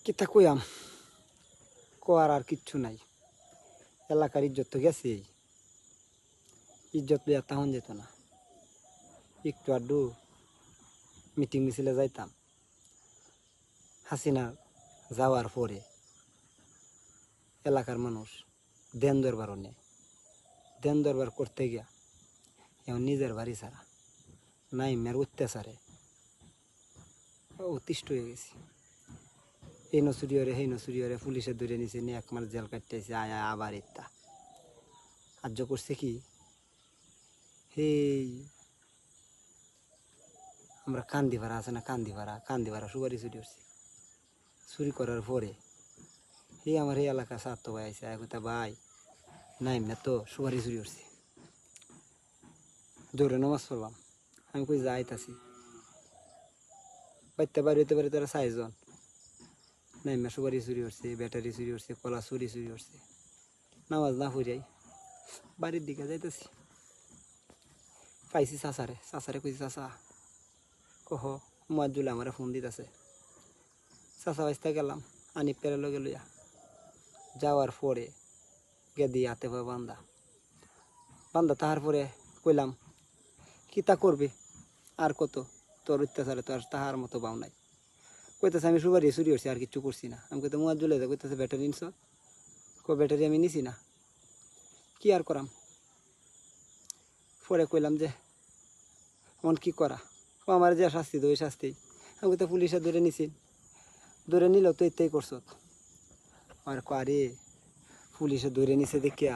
কিতা কইয়াম কোয়ার আর কিচ্ছু নাই। এলাকার ইজ্জত তো গেছে, ইজ্জত লইয়া তখন যেত না। একটু আড্ডু মিটিং মিছিলে যাইতাম, হাসিনা যাওয়ার পরে এলাকার মানুষ দেন দরবারও নেয়। দেন দরবার করতে গিয়া এখন নিজের বাড়ি ছাড়া নাইমের অত্যাচারে অতিষ্ঠ হয়ে গেছি। এই নসুরিয়রে সেই নসুরিয়রে পুলিশে ধরে নিছে, নিয়ে এক মাস জেল কাটতেছে, আয় আয় আবার ইত্যা আর্য করছে কি সেই আমরা কান্দিভাড়া আছে না, কান্দিভাড়া সুপারি চুরি করছি। চুরি করার পরে এই আমার এই এলাকা ছাত্র ভাই আছে, একতা ভাই নাইমে তো সুপারি চুরি করছি। জোরে নামাজ পড়লাম, আমি কই যাইতাছি, বাড়তে বাড়ি হইতে পারে তারা 4 জন। নাইমে সুপারি চুরি করছে, ব্যাটারি চুরি করছে, কলা চুরি করছে। নামাজ না পড়িয়াই বাড়ির দিকে যাইতেছি, পাইছি চাচারে কইছি, চাচা কহ মুয়াজ্জুলে আমার ফোন দিতেছে। চাচা বাইসতে গেলাম আনি পেরে লগে লইয়া যাওয়ার পরে গেদি হাতে পায়ে বান্ধা তাহার পরে কইলাম কিতা করবি আর কত, তোর অত্যাচারে তো আর তাহার মতো বাউ নাই। কইতেছে আমি সুপারি চুরি করছি, আর কিচ্ছু করছি না। আমি কইতে মুয়াজ্জুলে যা, কইতেছে ব্যাটারি নিছ, ব্যাটারি আমি নিছি না, কি আর করাম। পরে কইলাম যে এমন কি করা, ও আমার যে শাস্তি তো ওই শাস্তি। আমি কইতে পুলিশে ধরে নিছি, ধরে নিলেও তো এতেই করছ। আর কারে পুলিশে ধরে নিছে দেখিয়া